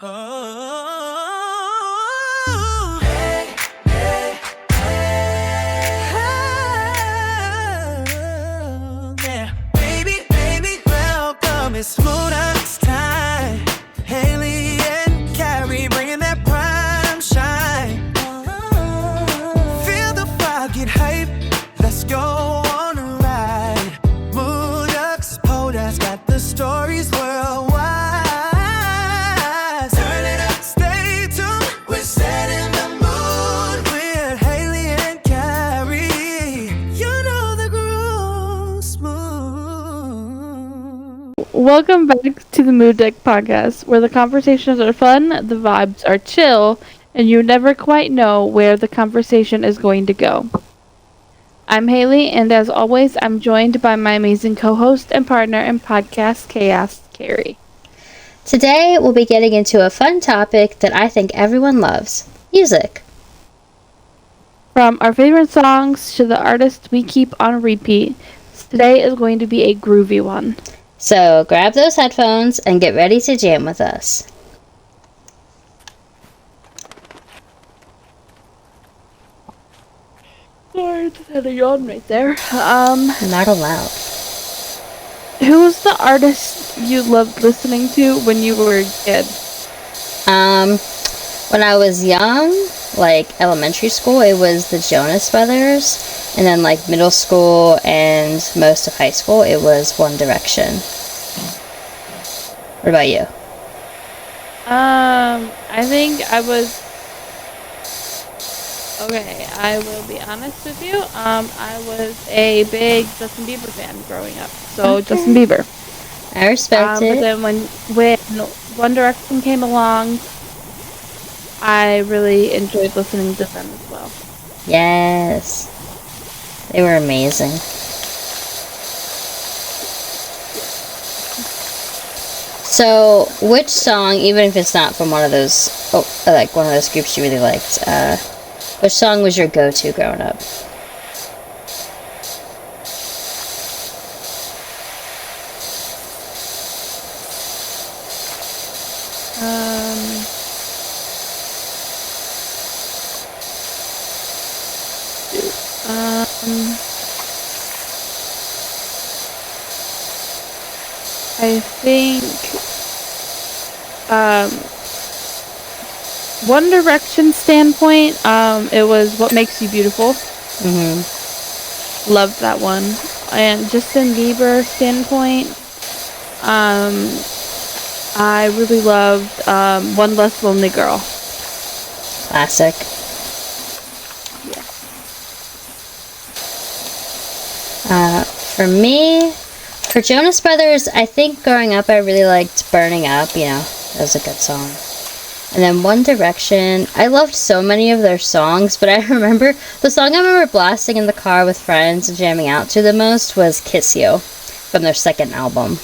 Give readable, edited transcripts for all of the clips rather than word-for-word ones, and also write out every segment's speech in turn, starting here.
Oh, hey, hey, hey. Oh, yeah. Baby, welcome. It's MooDuck's time. Haley and Kari bringing that prime shine. Feel the vibe, get hype. Let's go on a ride. MooDuck's podcast got the stories worldwide. Turn it up, stay tuned. We're setting the mood with Haley and Kari. You know the groove, smooth. Welcome back to the MooDuck Podcast, where the conversations are fun, the vibes are chill, and you never quite know where the conversation is going to go. I'm Haley, and as always, I'm joined by my amazing co-host and partner in podcast chaos, Kari. Today, we'll be getting into a fun topic that I think everyone loves, music. From our favorite songs to the artists we keep on repeat, today is going to be a groovy one. So grab those headphones and get ready to jam with us. Sorry, just had a yawn right there. Not allowed. Who's the artist you loved listening to when you were a kid? When I was young, like elementary school, it was the Jonas Brothers. And then like middle school and most of high school, it was One Direction. What about you? I think I was... Okay, I will be honest with you. I was a big Justin Bieber fan growing up. So, Okay. Justin Bieber. I respect it. But then when One Direction came along, I really enjoyed listening to them as well. Yes. They were amazing. So, which song, even if it's not from one of those, like one of those groups you really liked, which song was your go-to growing up? I think, One Direction standpoint, it was What Makes You Beautiful. Mm-hmm. Loved that one. And Justin Bieber standpoint, I really loved, One Less Lonely Girl. Classic. Yeah. For me, for Jonas Brothers, I think growing up I really liked Burning Up, that was a good song. And then One Direction, I loved so many of their songs, but I remember, the song I remember blasting in the car with friends and jamming out to the most was Kiss You, from their second album.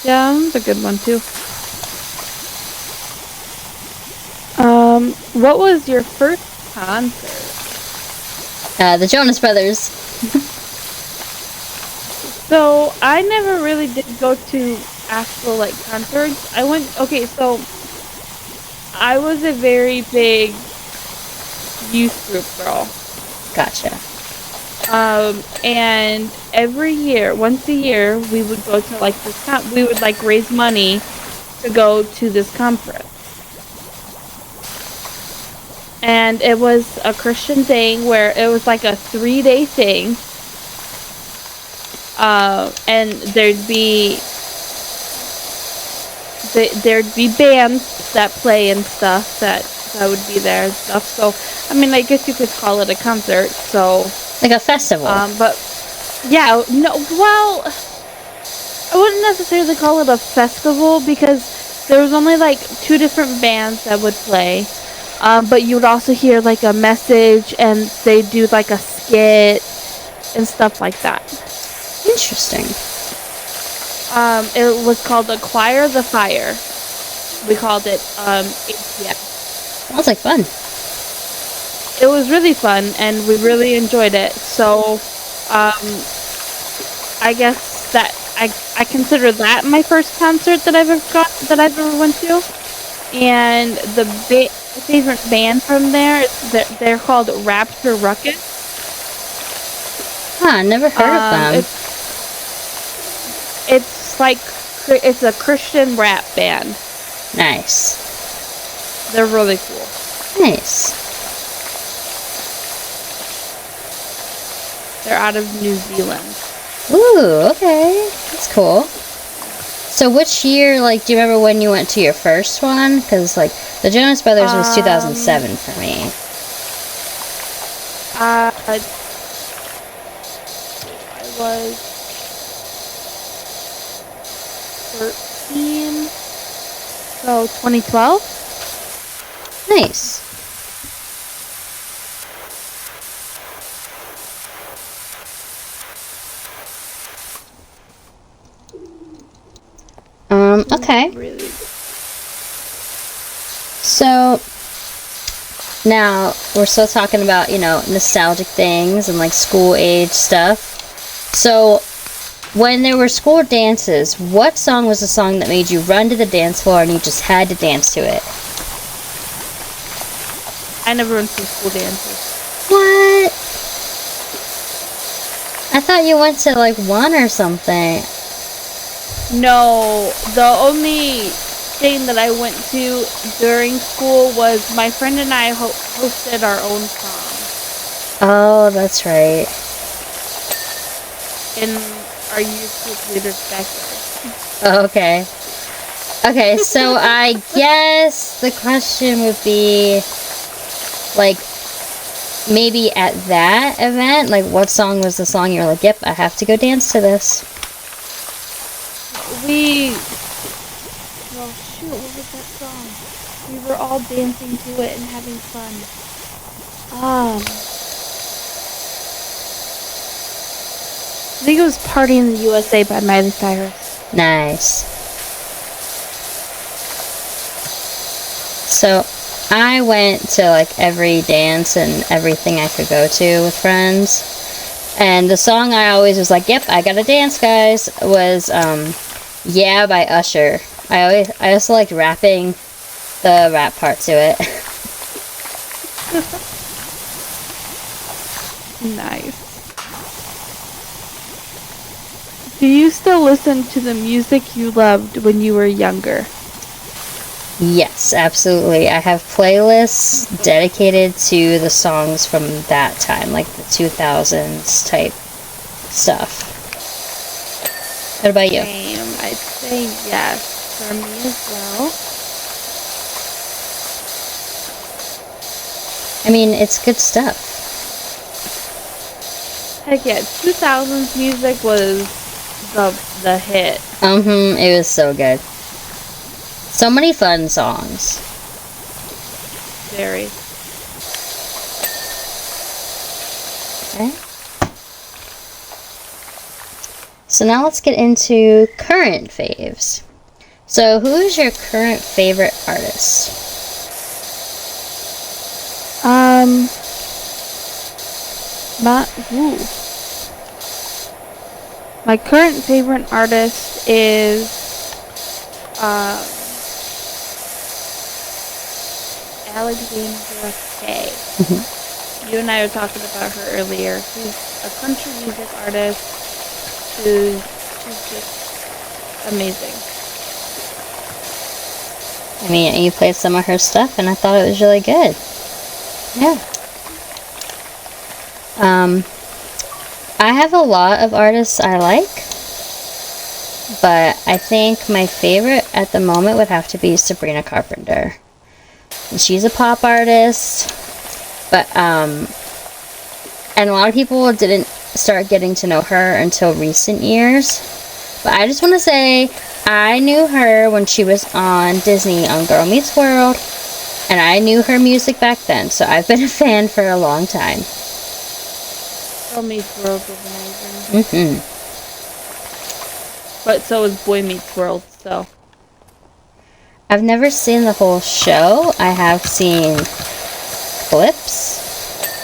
Yeah, that's a good one too. What was your first concert? The Jonas Brothers. So, I never really did go to actual, concerts. I was a very big youth group girl. Gotcha. And every year, once a year, we would go to, this we would, raise money to go to this conference. And it was a Christian thing where it was, a 3-day thing. And there'd be bands that play and stuff that would be there and stuff. So, I guess you could call it a concert. So, Like a festival. but yeah, no. Well, I wouldn't necessarily call it a festival because there was only 2 different bands that would play. But you would also hear a message, and they do a skit and stuff like that. Interesting. It was called Acquire the Fire. We called it ATF. Sounds like fun. It was really fun, and we really enjoyed it. So, I guess that I consider that my first concert that I've ever went to. And my favorite band from there, they're called Rapture Ruckus. Huh, never heard of them. It's a Christian rap band. Nice. They're really cool. Nice. They're out of New Zealand. Ooh, okay. That's cool. So which year, like, do you remember when you went to your first one? Because, like, the Jonas Brothers was 2007 for me. I was 13, so 2012? Nice. Okay. Really? So, now, we're still talking about, nostalgic things and, like, school age stuff. So, when there were school dances, what song was the song that made you run to the dance floor and you just had to dance to it? I never went to school dances. What? I thought you went to, like, one or something. No, the only thing that I went to during school was my friend and I hosted our own prom. Oh, that's right. In our youth group leader's backyard. Oh, okay. Okay, so I guess the question would be, like, maybe at that event, like, what song was the song you're like, yep, I have to go dance to this? What was that song? We were all dancing to it and having fun. I think it was Party in the USA by Miley Cyrus. Nice. So, I went to, like, every dance and everything I could go to with friends. And the song I always was like, yep, I gotta dance, guys, was, Yeah by Usher. I also liked rapping the rap part to it. Nice. Do you still listen to the music you loved when you were younger? Yes, absolutely. I have playlists dedicated to the songs from that time, like the 2000s type stuff. What about you? Same. I'd say yes for me as well. I mean, it's good stuff. Heck yeah, 2000s music was the hit. It was so good. So many fun songs. Very. Okay. So now let's get into current faves. So who is your current favorite artist? My current favorite artist is Alexandra Kay. You and I were talking about her earlier. She's a country music artist. She's just amazing. I mean, you played some of her stuff and I thought it was really good. Yeah. I have a lot of artists I like, but I think my favorite at the moment would have to be Sabrina Carpenter. And she's a pop artist, but, and a lot of people didn't start getting to know her until recent years. But I just want to say, I knew her when she was on Disney on Girl Meets World, and I knew her music back then, so I've been a fan for a long time. Girl Meets World was amazing. But so was Boy Meets World, so. I've never seen the whole show. I have seen clips.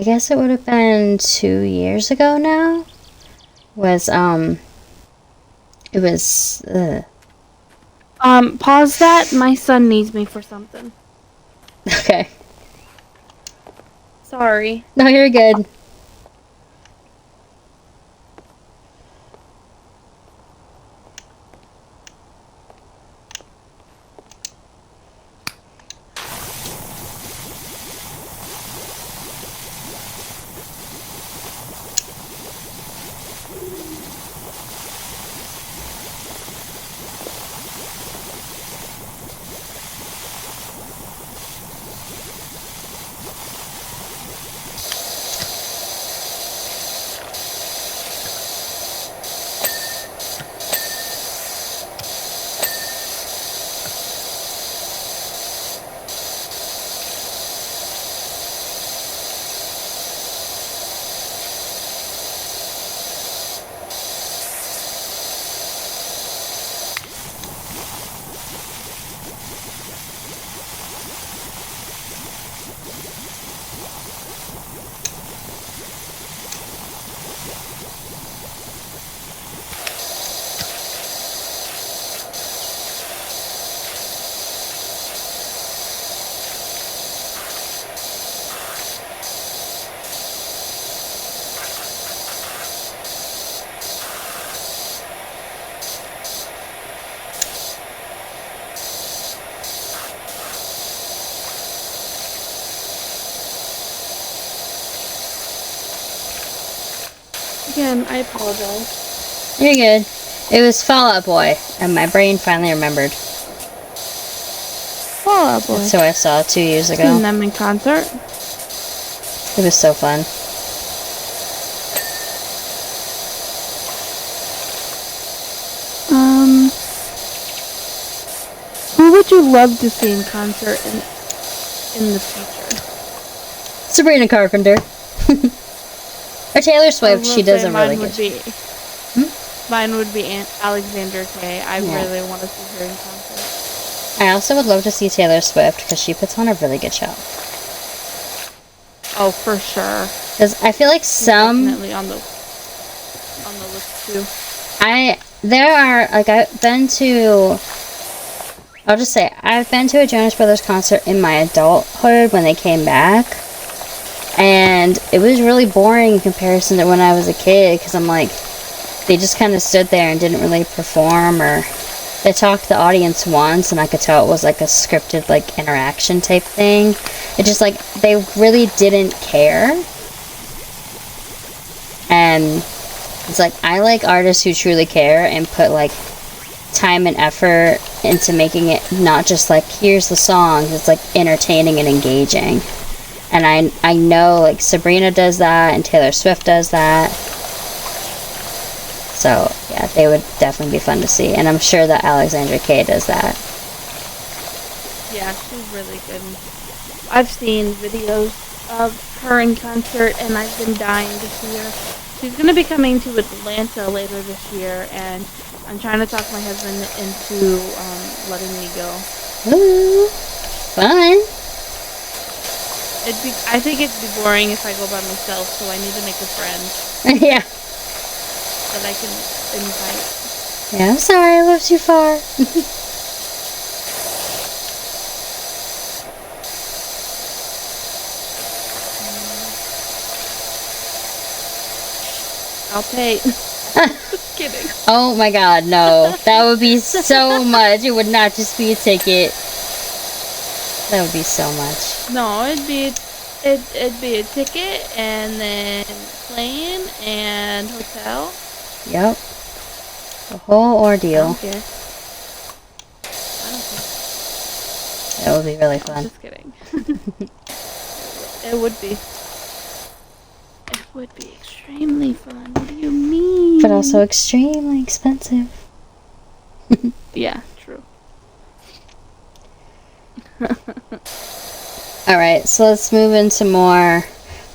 I guess it would have been 2 years ago now. Pause that. My son needs me for something. Okay. Sorry. No, you're good. Again, I apologize. You're good. It was Fall Out Boy, and my brain finally remembered. Fall Out Boy. That's who I saw 2 years Seen ago. them in concert. It was so fun. Who would you love to see in concert in the future? Sabrina Carpenter. Or Taylor Swift, she does a really good job. Mine would be Alexander K. I really want to see her in concert. I also would love to see Taylor Swift because she puts on a really good show. Oh, for sure. Because I feel like some... Definitely on the list, too. I've been to... I'll just say, I've been to a Jonas Brothers concert in my adulthood when they came back. And it was really boring in comparison to when I was a kid, because I'm like, they just kind of stood there and didn't really perform, or they talked to the audience once, and I could tell it was like a scripted, like, interaction type thing. It just, like, they really didn't care. And it's like, I like artists who truly care and put, like, time and effort into making it not just like, here's the song, it's like entertaining and engaging. And I know, like, Sabrina does that and Taylor Swift does that. So yeah, they would definitely be fun to see, and I'm sure that Alexandra Kay does that. Yeah, she's really good. I've seen videos of her in concert, and I've been dying to see her. She's going to be coming to Atlanta later this year, and I'm trying to talk my husband into letting me go. Ooh, fun. I think it'd be boring if I go by myself, so I need to make a friend Yeah. that I can invite. Yeah, I'm sorry I live too far. I'll pay. Just kidding. Oh my god, no. That would be so much. It would not just be a ticket. That would be so much. No, it'd be a ticket, and then plane and hotel. Yep. The whole I ordeal. don't care. I don't care. That would be really fun. Just kidding. It would be. It would be extremely fun. What do you mean? But also extremely expensive. Yeah, true. Alright, so let's move into more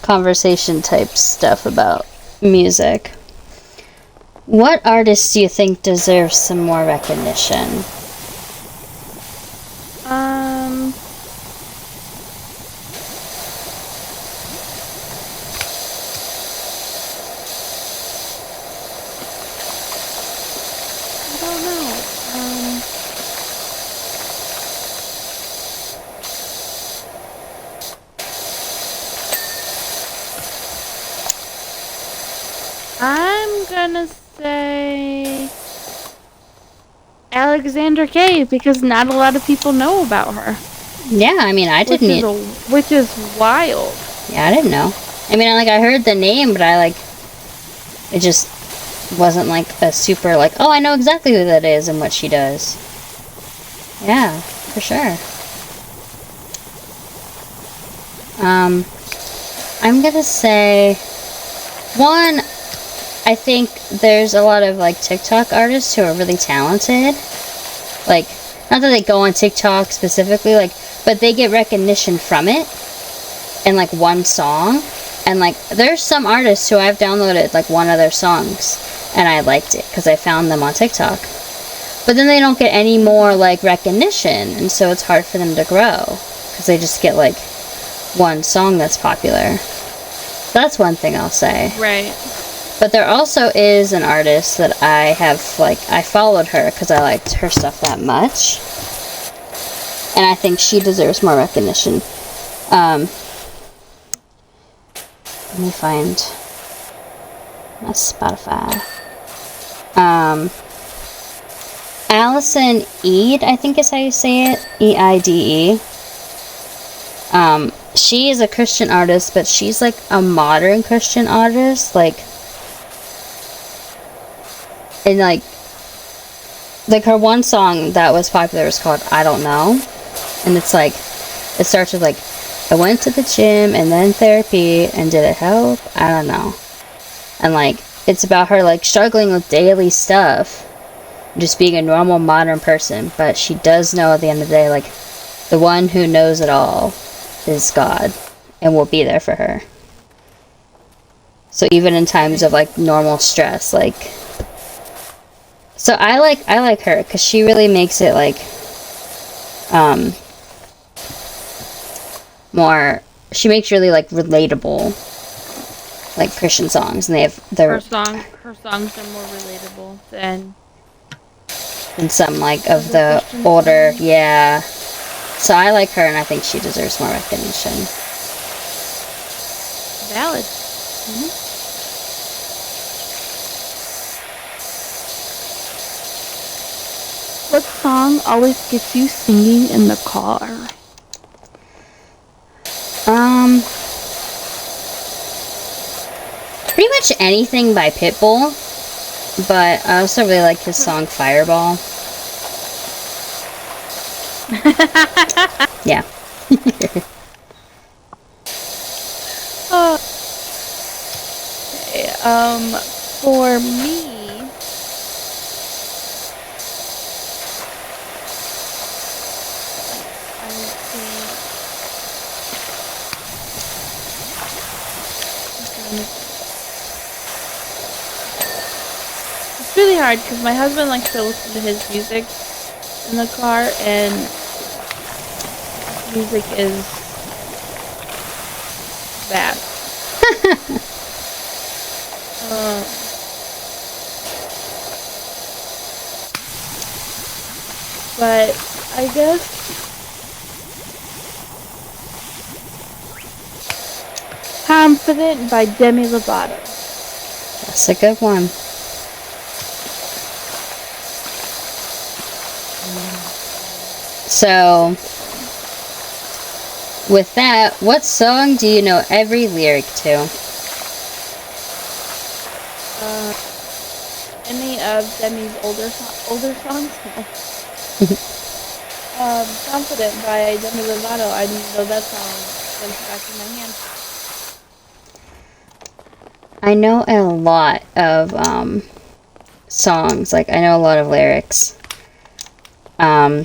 conversation type stuff about music. What artists do you think deserve some more recognition? I'm gonna say Alexandra Kay, because not a lot of people know about her. Yeah, I mean, I didn't. Which is wild. Yeah, I didn't know. I mean, I heard the name, but it just wasn't, a super, oh, I know exactly who that is and what she does. Yeah, for sure. I'm gonna say, one, I think there's a lot of, TikTok artists who are really talented. Not that they go on TikTok specifically, but they get recognition from it in, one song. And, there's some artists who I've downloaded, one of their songs, and I liked it, because I found them on TikTok. But then they don't get any more, recognition, and so it's hard for them to grow, because they just get, one song that's popular. That's one thing I'll say. Right. But there also is an artist that I have, I followed her because I liked her stuff that much. And I think she deserves more recognition. Let me find my Spotify. Allison Eid, I think is how you say it. Eide. She is a Christian artist, but she's a modern Christian artist, and her one song that was popular was called I Don't Know, and it's it starts with I went to the gym and then therapy, and did it help? I don't know. And it's about her struggling with daily stuff, just being a normal modern person, but she does know at the end of the day the one who knows it all is God, and will be there for her. So even in times of normal stress, so I like her because she really makes it more. She makes really relatable Christian songs, and they have her songs are more relatable than some of the older songs. Yeah. So I like her, and I think she deserves more recognition. Valid. Mm-hmm. What song always gets you singing in the car? Pretty much anything by Pitbull, but I also really like his song Fireball. Yeah. For me, I would say it's really hard because my husband likes to listen to his music in the car, and music is bad. But I guess Confident by Demi Lovato. That's a good one. So, with that, what song do you know every lyric to? Any of Demi's older songs? Confident by Demi Lovato. I know that song from the back of my hand. I know a lot of songs. I know a lot of lyrics. A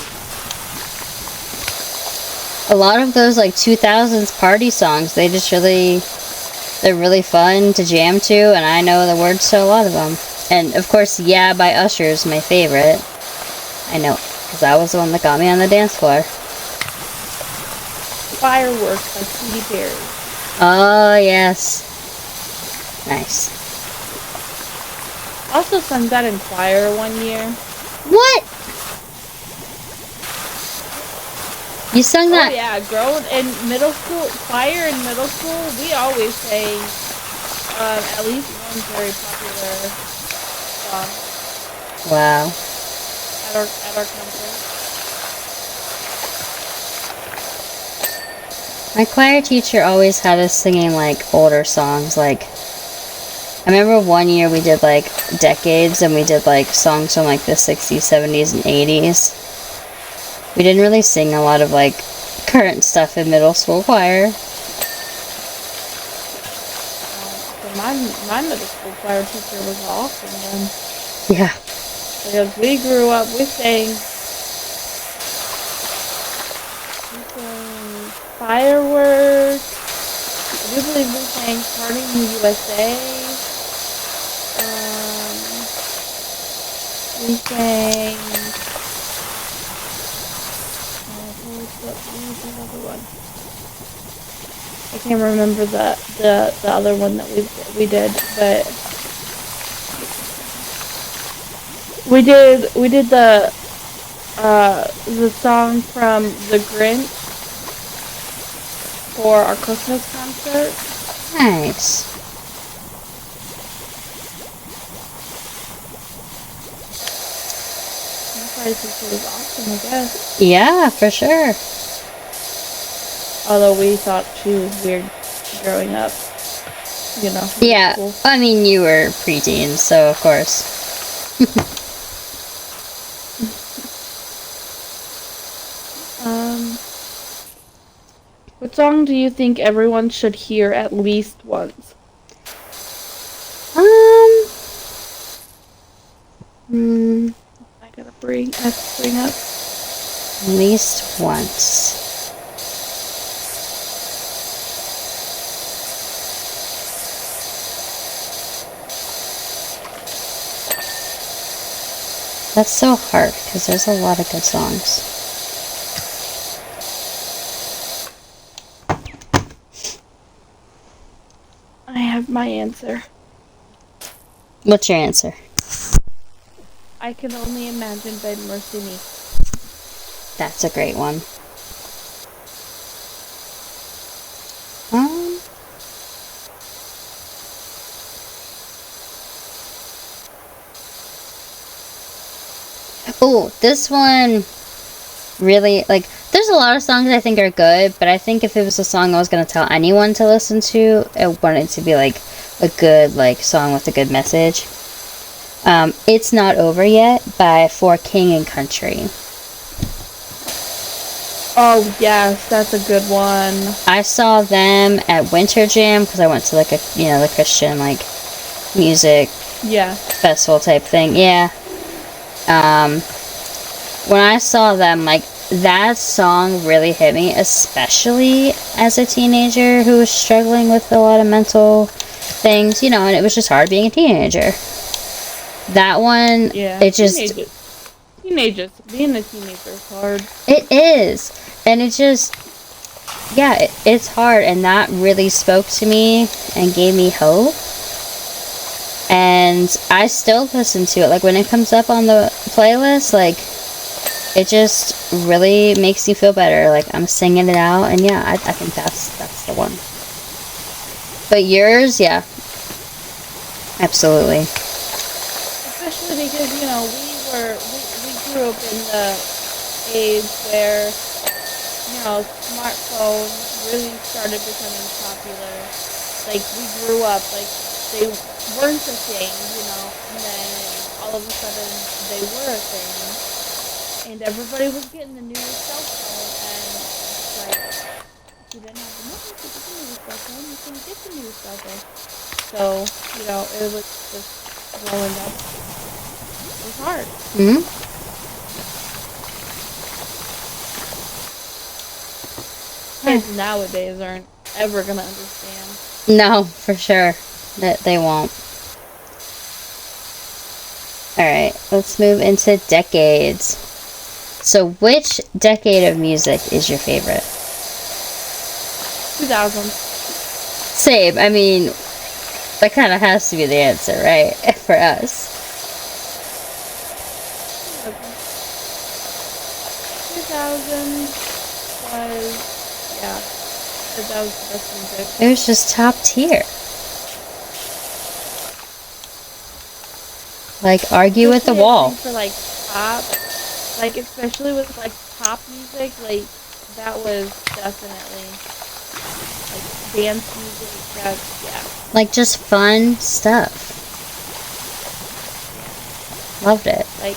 lot of those 2000s party songs, they're really fun to jam to, and I know the words to a lot of them. And of course, Yeah by Usher is my favorite. I know, because that was the one that got me on the dance floor. Fireworks by Katy Perry. Oh, yes. Nice. Also sung that in choir one year. What? You sung that? Oh yeah, in middle school, choir in middle school, we always sang At least one very popular song Wow. at our concert. My choir teacher always had us singing like older songs. Like, I remember one year we did like decades, and we did like songs from like the 60s, 70s, and 80s. We didn't really sing a lot of like current stuff in middle school choir. So my middle school choir teacher was awesome then. Yeah. Because we grew up, we sang Fireworks. I do believe we sang Party in the USA. We sang. What was the other one? I can't remember the other one that we did, but we did the song from The Grinch for our Christmas concert. Nice. My choir teacher was awesome, I guess. Yeah, for sure. Although we thought she was weird growing up, you know. Yeah, Cool. I mean, you were preteen, so of course. What song do you think everyone should hear at least once? I have to bring up. At least once. That's so hard, because there's a lot of good songs. I have my answer. What's your answer? I Can Only Imagine by Mercy Me. That's a great one. Oh, this one really, like, there's a lot of songs I think are good, but I think if it was a song I was going to tell anyone to listen to, I wanted it to be, like, a good, like, song with a good message. It's Not Over Yet by For King and Country. Oh, yes, that's a good one. I saw them at Winter Jam, because I went to, like, the Christian, like, music festival type thing. Yeah. When I saw them, like, that song really hit me, especially as a teenager who was struggling with a lot of mental things, and it was just hard being a teenager. That one, it just... Teenagers. Being a teenager is hard. It is. And it just... Yeah, it's hard, and that really spoke to me and gave me hope. And I still listen to it. Like, when it comes up on the playlist, like, it just really makes you feel better. Like, I'm singing it out, and yeah, I think that's the one. But yours, yeah. Absolutely. Especially because, we grew up in the age where, smartphones really started becoming popular. Like, we grew up, like, they weren't a thing, and then all of a sudden they were a thing. And everybody was getting the newest cell phone, and it's like, if you didn't have the money to get the newest cell phone, you couldn't get the newest cell phone. So, it was just growing up. It was hard. Mm-hmm. Kids nowadays aren't ever gonna understand. No, for sure. They won't. Alright, let's move into decades. So, which decade of music is your favorite? 2000. Same. I mean, that kind of has to be the answer, right? For us. 2000 was, that was the best music. It was just top tier. Like, argue with the Especially, I wall. think, for like pop, like especially with like pop music, like that was definitely like dance music. That's yeah. Like, just fun stuff. Loved it. Like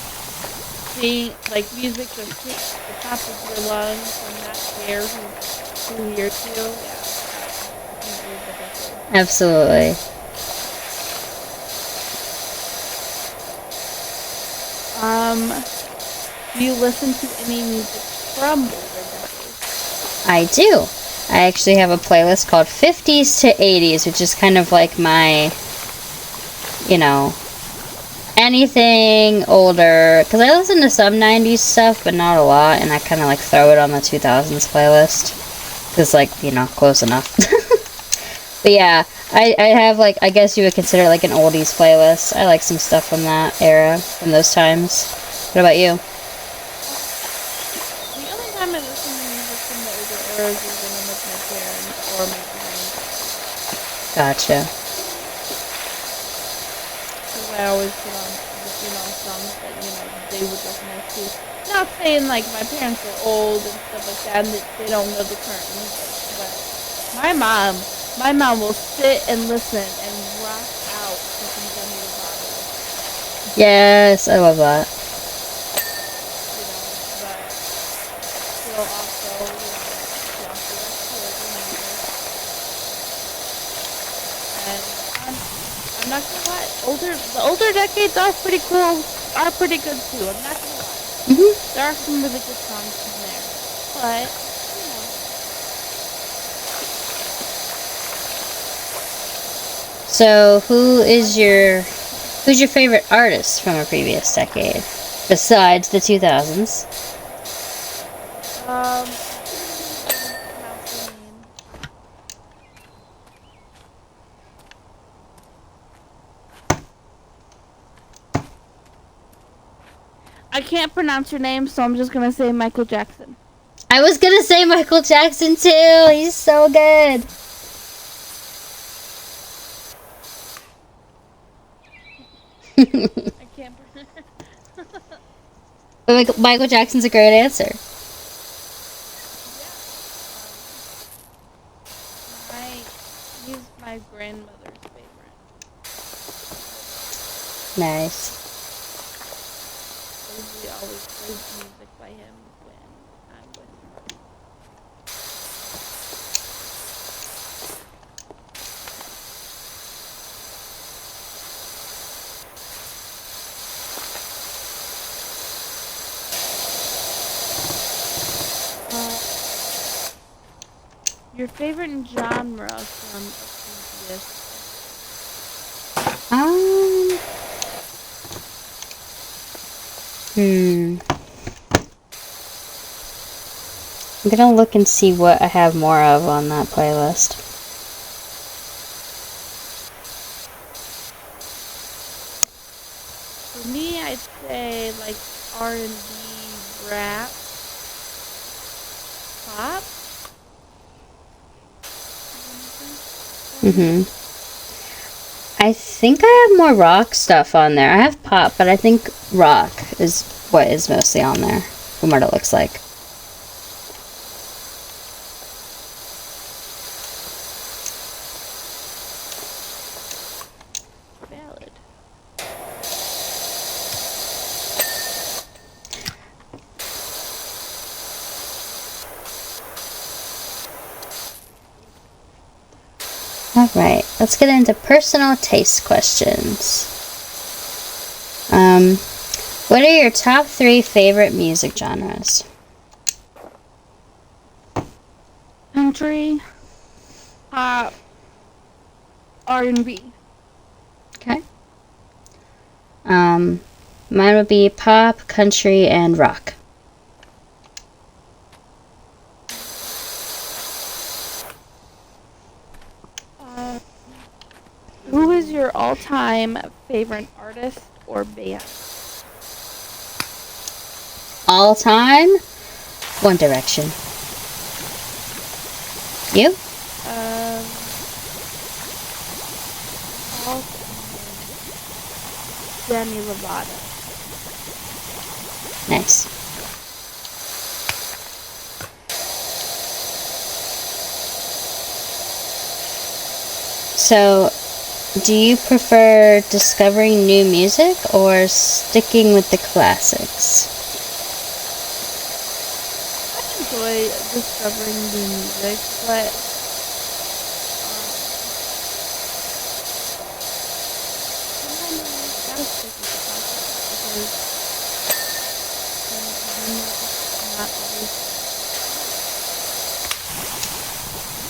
seeing like music to hit the top of your lungs and not care who hears you. Yeah, definitely the best. Absolutely. Do you listen to any music from older decades? I do. I actually have a playlist called 50s to 80s, which is kind of like my, you know, anything older. Because I listen to some 90s stuff, but not a lot. And I kind of like throw it on the 2000s playlist. Because, like, you know, close enough. But yeah, I have, like, I guess you would consider it like an oldies playlist. I like some stuff from that era, from those times. What about you? The only time I listen to music from the older eras is when I'm with my parents or my parents. Gotcha. Because I always put on, songs that, they would recognize too. Not saying, like, my parents are old and stuff like that, and that they don't know the current music, but my mom will sit and listen and rock out to some Demi Lovato. Yes, I love that. But still also, she also likes older music. And I'm not gonna lie, the older decades are pretty cool, are pretty good too. I'm not gonna lie. Mhm. There are some really good songs in there, but So, who's your favorite artist from a previous decade besides the 2000s? I can't pronounce your name, so I'm just gonna say Michael Jackson. I was gonna say Michael Jackson too. He's so good. I can't. But Michael Jackson's a great answer. He's my grandmother's favorite. Nice. We always play music by him when I'm with her. Your favorite genre from a previous? I'm gonna look and see what I have more of on that playlist. For me, I'd say like R&B, rap, pop. I think I have more rock stuff on there. I have pop, but I think rock is what is mostly on there, from what it looks like. Valid. Alright, let's get into personal taste questions. What are your top 3 favorite music genres? Country, pop, R&B. Okay. Mine would be pop, country, and rock. Who is your all-time favorite artist or band? All time? One Direction. You? All Demi Lovato. Nice. So, do you prefer discovering new music or sticking with the classics? I enjoy discovering new music, but sometimes you just gotta stick with the classics because the music's not always.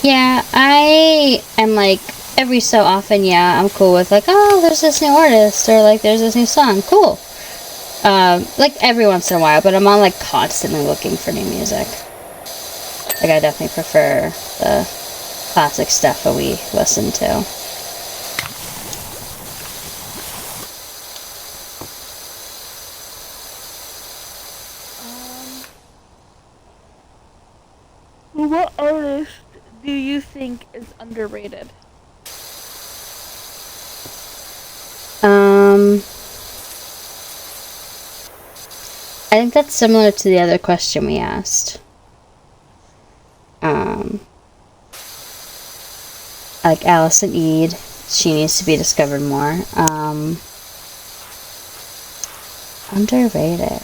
Yeah, I am like, every so often, yeah, I'm cool with like, oh, there's this new artist, or like, there's this new song, cool. Like every once in a while, but I'm not like constantly looking for new music. Like, I definitely prefer the classic stuff that we listen to. What artist do you think is underrated? I think that's similar to the other question we asked. Like Allison Eid, she needs to be discovered more. Underrated.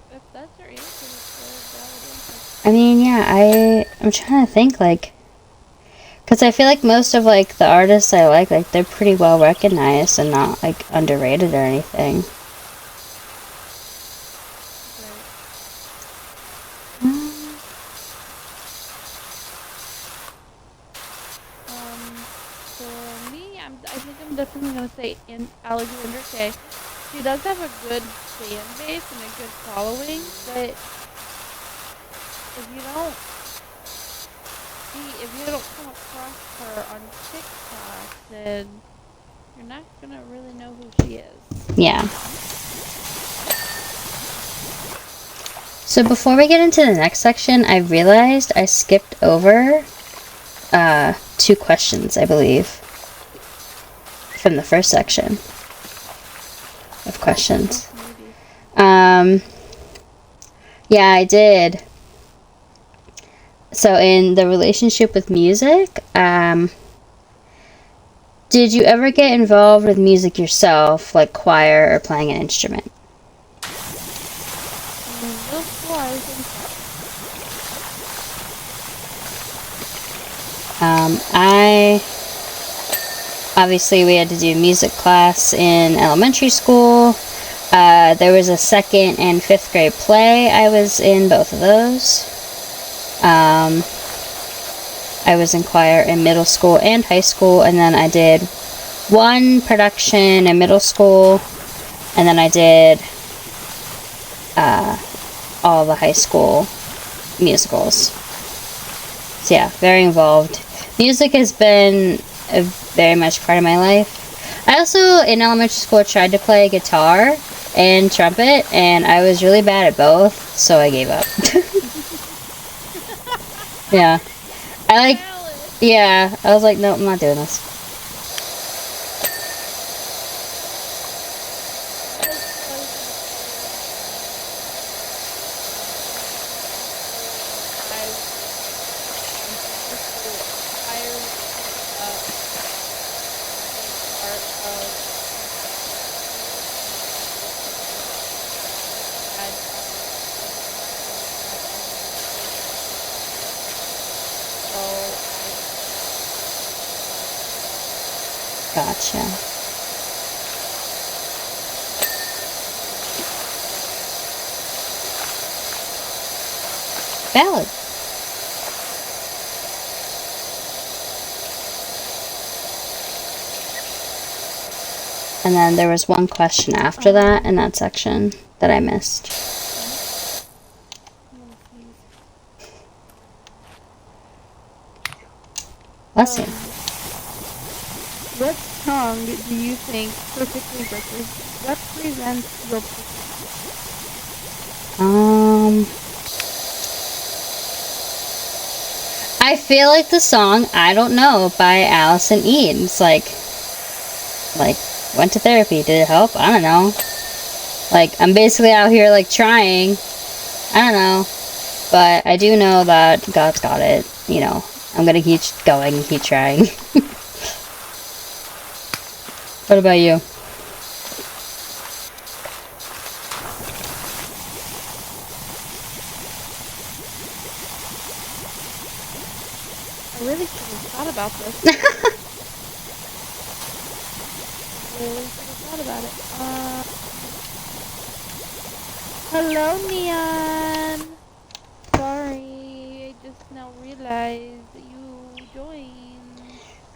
If that's your answer, it's a valid answer. I mean, yeah, I'm trying to think, like, because I feel like most of, like, the artists I like, they're pretty well recognized and not, like, underrated or anything. For me, I think I'm definitely gonna say Alexandra Kay. She does have a good fan base and a good following, but if you don't come across her on TikTok, then you're not gonna really know who she is. Yeah. So before we get into the next section, I realized I skipped over 2 questions, I believe, from the first section of questions. Yeah, I did. So in the relationship with music, did you ever get involved with music yourself, like choir or playing an instrument? Obviously we had to do music class in elementary school. There was a 2nd and 5th grade play. I was in both of those. I was in choir in middle school and high school, and then I did 1 production in middle school, and then I did all the high school musicals. So yeah, very involved. Music has been a very much part of my life. I also, in elementary school, tried to play guitar and trumpet, and I was really bad at both, so I gave up. Yeah. I was like, nope, I'm not doing this. Gotcha. Valid. And then there was one question after that in that section that I missed. Bless you. What song do you think perfectly represents your I feel like the song I Don't Know by Allison Eid. It's like, Like, went to therapy. Did it help? I don't know. Like, I'm basically out here, like, trying. I don't know. But I do know that God's got it. You know, I'm gonna keep going and keep trying. What about you? I really should have thought about this. Really should have thought about it. Hello, Neon. Sorry, I just now realized that you joined.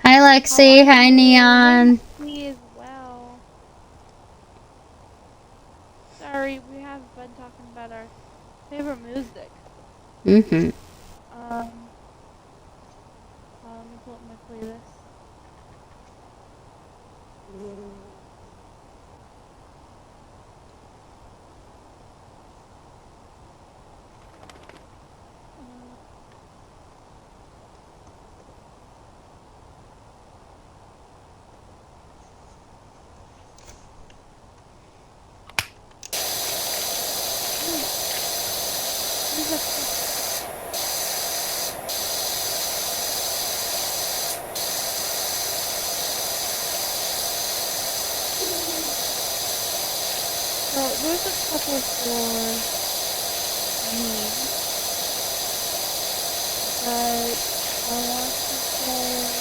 Hi, Lexi. Hi, Neon. Me as well. Sorry, we have been talking about our favorite music. Mm-hmm. Let me pull up my playlist. So there's a couple for me, but I want to say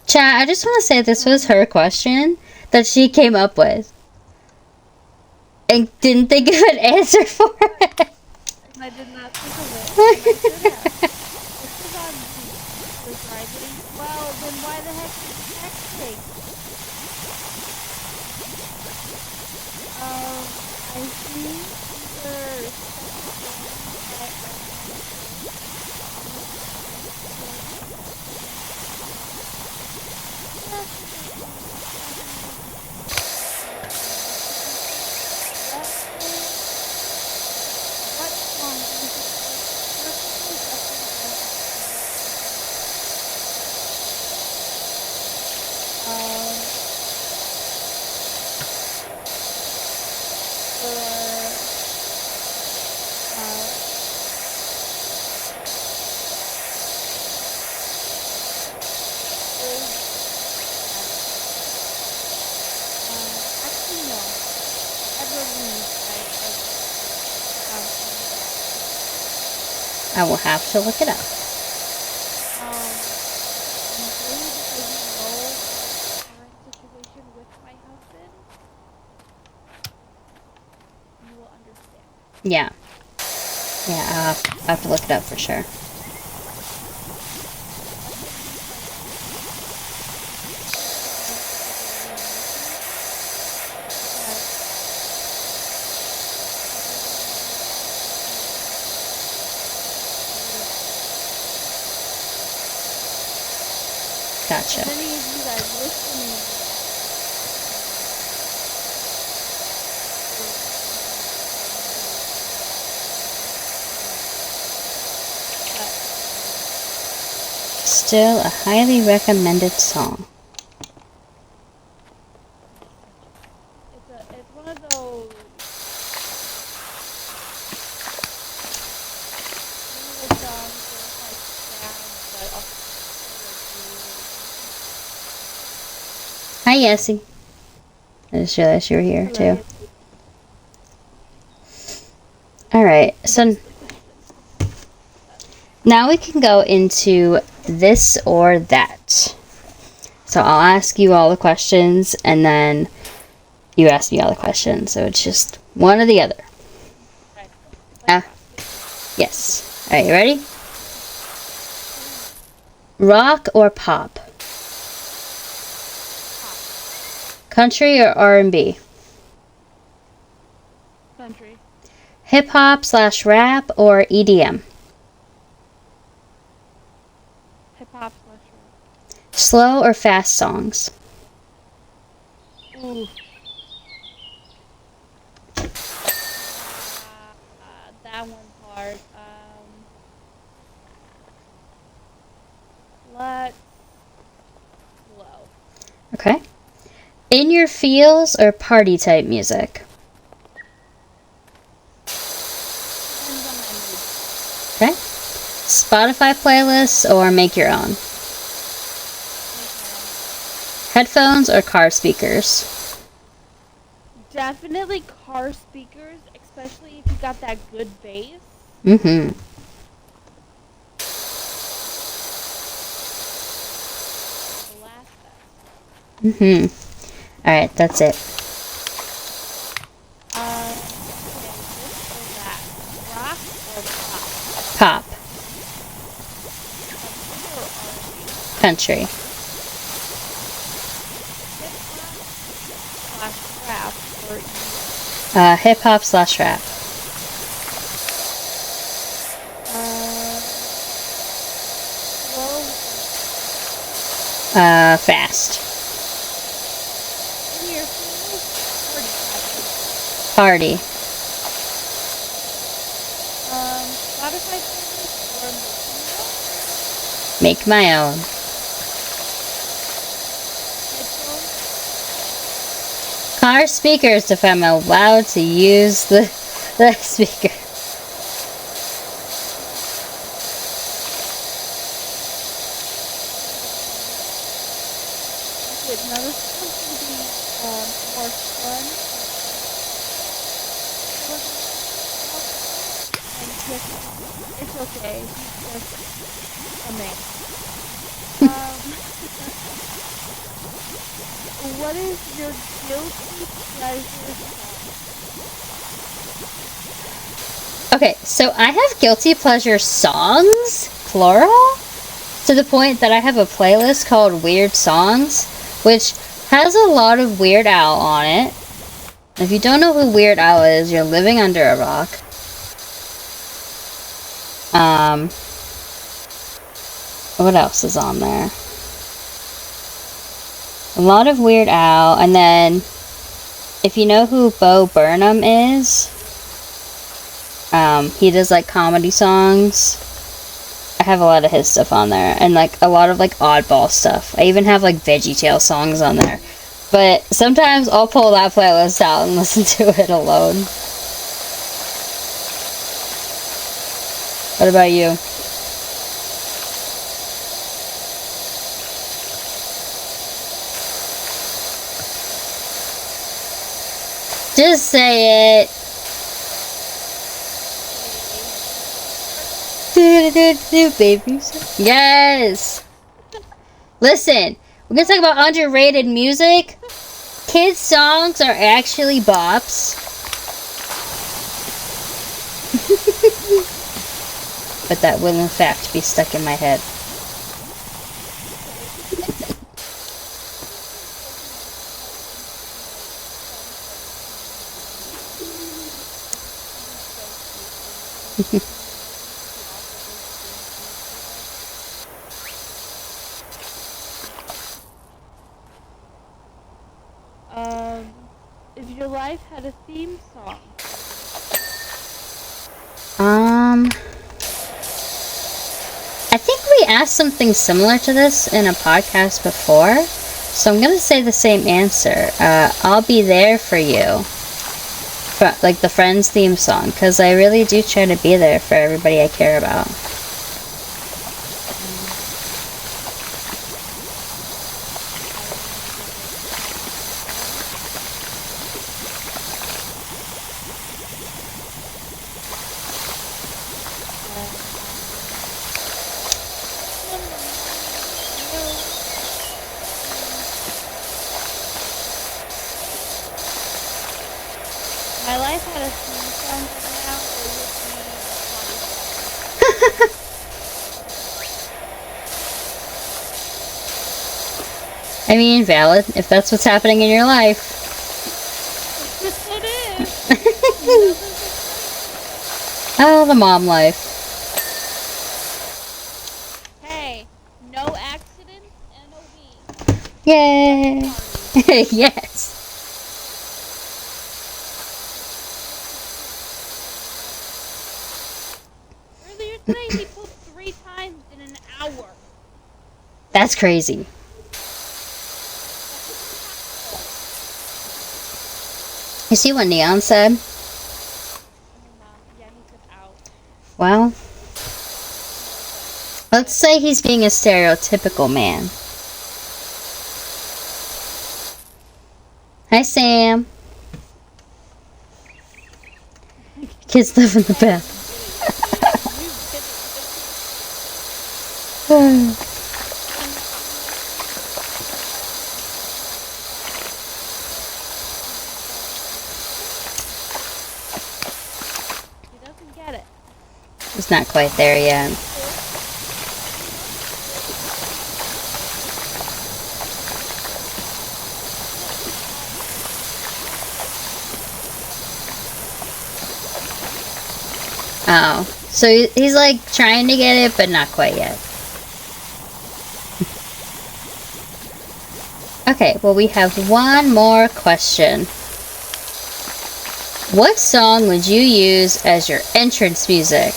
Chat, I just want to say this was her question that she came up with. And didn't think of an answer for it. and I did not think of it. And I should have. This is on the driving. Well, then why the heck is it texting? I think there's I will have to look it up. situation with my husband, you will understand. Yeah. Yeah, I'll have to look it up for sure. Gotcha. If any of you guys listening, Still a highly recommended song. it's one of those songs that is like sad, but also Hi, Yessie. I just realized you were here, too. Alright, so now we can go into this or that. So I'll ask you all the questions, and then you ask me all the questions. So it's just one or the other. Yes. Alright, you ready? Rock or pop? Country or R&B? country. Hip-hop/rap or EDM? Hip-hop / Slow or fast songs? Ooh. that one part. Let's slow. Okay. In your feels or party type music? Depends on my mood. Okay. Spotify playlists or make your own? Headphones or car speakers? Definitely car speakers, especially if you got that good bass. Mm-hmm. The last best. Mm-hmm. Alright, that's it. Okay, this or that. Rock or pop? Pop. Country or R&B? Country. Hip-hop / rap or EDM? Hip-hop/rap. Slow Fast. in your feels or Party. Spotify playlist or Make my own. headphones? Car speakers if I'm allowed to use the speaker. Okay, now this one's going to be more fun. And just, it's okay. He's just a man. What is your guilty pleasure song? Okay, so I have guilty pleasure songs, plural, to the point that I have a playlist called Weird Songs, which has a lot of Weird Al on it. If you don't know who Weird Al is, you're living under a rock. What else is on there? A lot of Weird Al, and then if you know who Bo Burnham is, he does like comedy songs. I have a lot of his stuff on there, and like a lot of like oddball stuff. I even have like VeggieTale songs on there. But sometimes I'll pull that playlist out and listen to it alone. What about you? Just say it. Do baby. Yes. Listen, we're gonna talk about underrated music. Kids' songs are actually bops. But that will in fact be stuck in my head. If your life had a theme song, I think we asked something similar to this in a podcast before, so I'm gonna say the same answer. I'll Be There For You. Like the Friends theme song, because I really do try to be there for everybody I care about. my life had a theme song right now, it would be I mean, valid, if that's what's happening in your life. Spotify. It is. Oh, the mom life. Hey, no accidents and a week. Yay! Yes. Today he pooped 3 times in an hour. That's crazy. You see what Neon said? Yeah, he said out. Well, let's say he's being a stereotypical man. Hi, Sam. Kids live in the bath. He doesn't get it. He's not quite there yet. Oh, so he's like trying to get it, but not quite yet. Okay, well, we have one more question. What song would you use as your entrance music?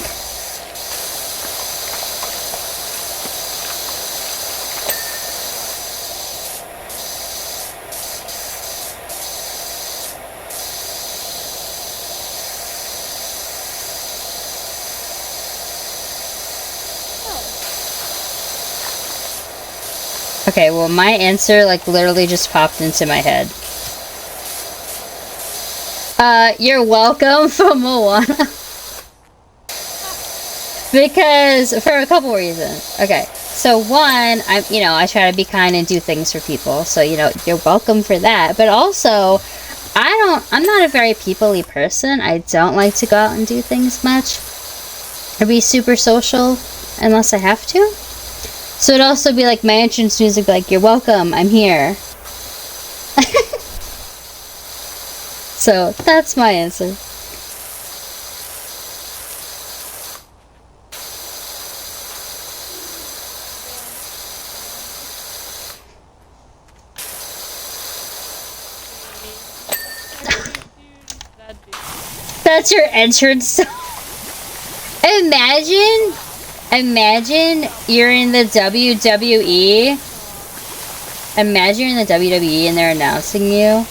Okay, well, my answer, like, literally just popped into my head. You're welcome from Moana. Because, for a couple reasons. Okay, so one, I try to be kind and do things for people. So, you're welcome for that. But also, I'm not a very people-y person. I don't like to go out and do things much. Or be super social, unless I have to. So it'd also be like my entrance music, like, you're welcome, I'm here. So that's my answer. That's your entrance. Imagine you're in the WWE. Imagine you're in the WWE and they're announcing you.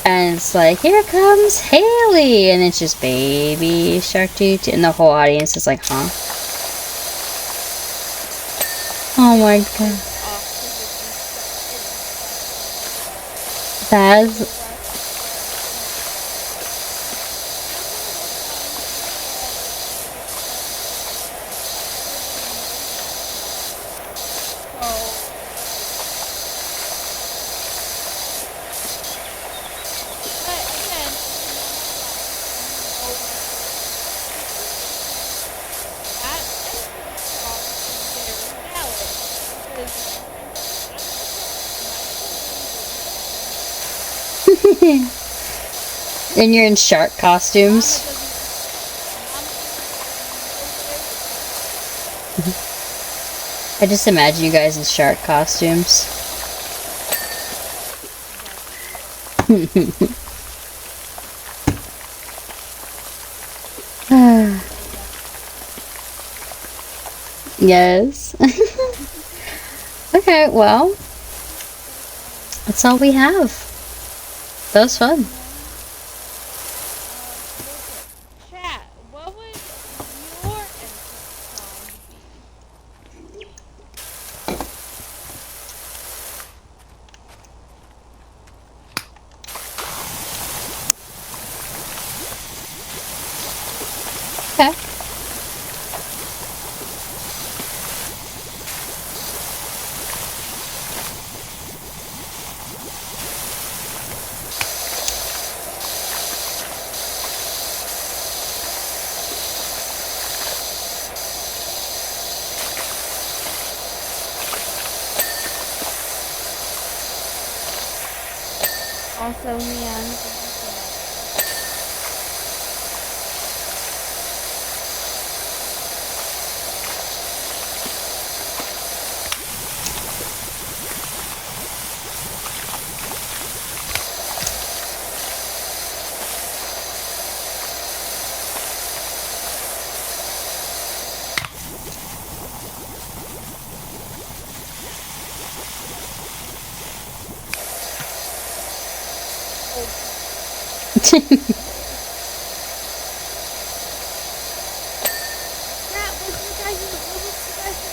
And it's like, here comes Haley. And it's just baby shark doo. And the whole audience is like, huh? Oh my god. That's... And you're in shark costumes. I just imagine you guys in shark costumes. Yes. Okay, well, that's all we have. That was fun. Chat, what would your entrance song be? Okay. Also, Neon. That was the guy who was the guy who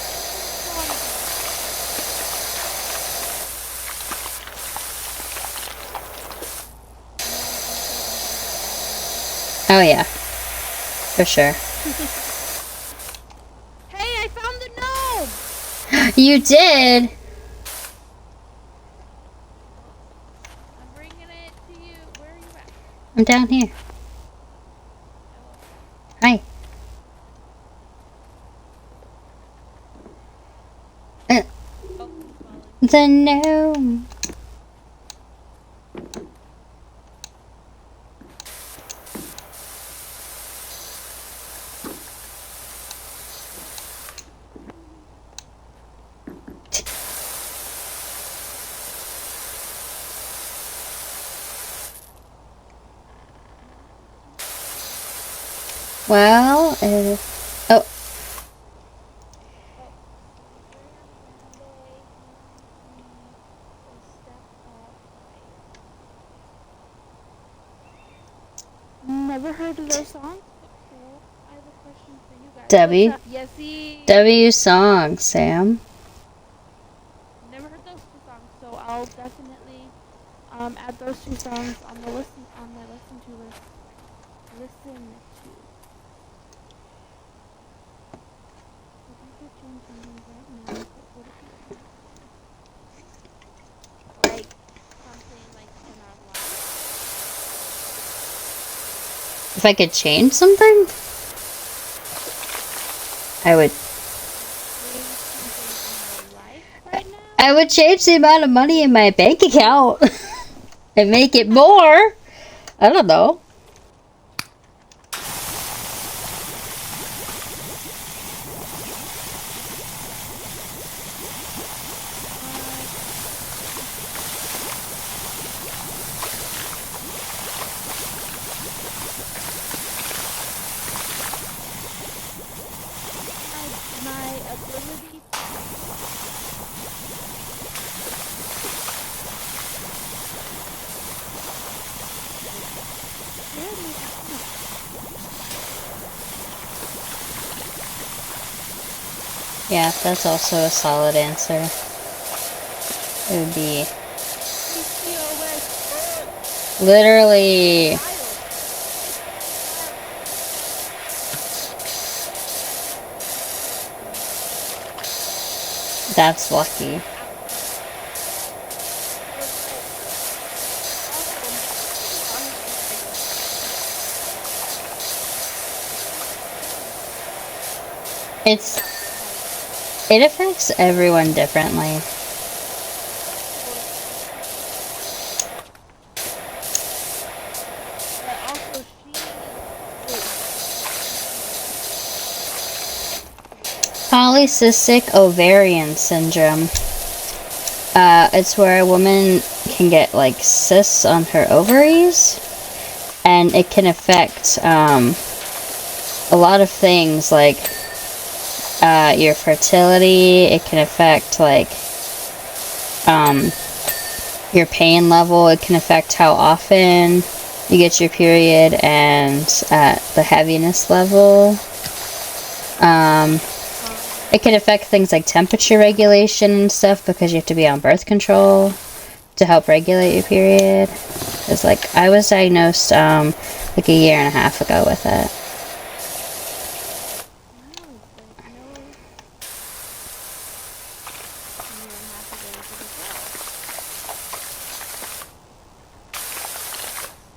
Oh yeah, for sure. Hey, I found the gnome! You did. I'm bringing it to you. Where are you at? I'm down here. Hi. Oh, he's falling. The gnome. Well, oh. Never heard of those songs? Cool. I have a question for you guys. Debbie? Yesy. W song, Sam. Never heard those two songs, so I'll definitely add those two songs on the listen to list. Listen to. I think we're doing something right now. What would it be? Like something like in our life. If I could change something, I would. Doing something in our life right now. I would change the amount of money in my bank account and make it more. I don't know. My ability Yeah, that's also a solid answer. It would be literally. That's lucky. It affects everyone differently. Polycystic ovarian syndrome. It's where a woman can get like cysts on her ovaries, and it can affect a lot of things like your fertility. It can affect like your pain level. It can affect how often you get your period and the heaviness level. It can affect things like temperature regulation and stuff because you have to be on birth control to help regulate your period. It's like I was diagnosed like a year and a half ago with it.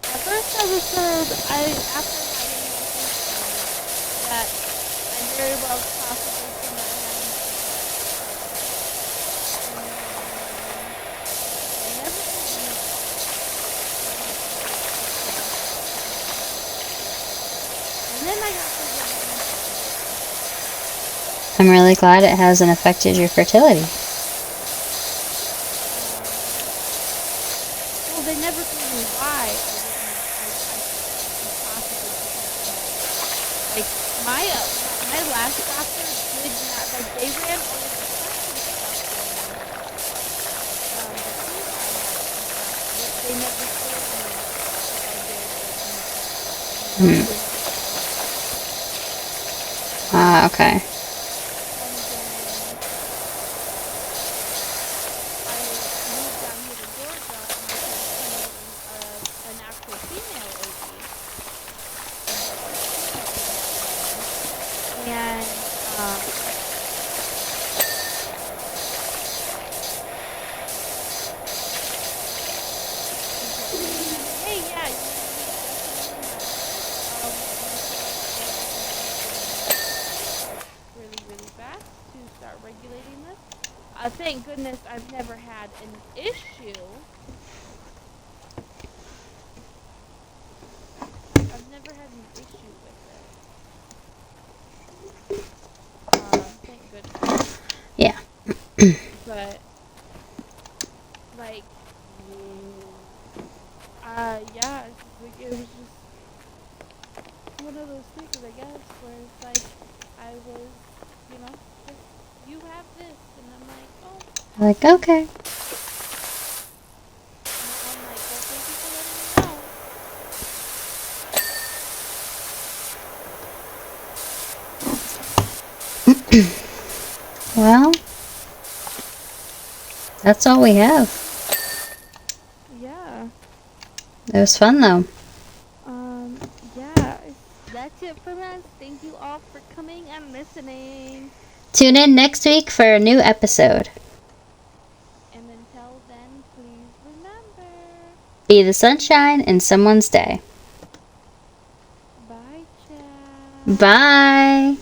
At first I was told after having that I very well possibly could not have they never told me. And then I got the I'm really glad it hasn't affected your fertility. well, they never told me why I possibly like my last doctor did not like they ran all of the tests and stuff for me. They never told me if I did Okay. Thank goodness I've never had an issue. I've never had an issue with it. Thank goodness. Yeah. But, like, yeah, like, it was just one of those things, I guess, where it's like, I was, just, you have this, and I'm like, oh. Like, okay. And I'm like, well, thank you for letting me know. Well, that's all we have. Yeah. It was fun, though. Yeah. That's it from us. Thank you all for coming and listening. Tune in next week for a new episode. And until then, please remember. Be the sunshine in someone's day. Bye, chat. Bye.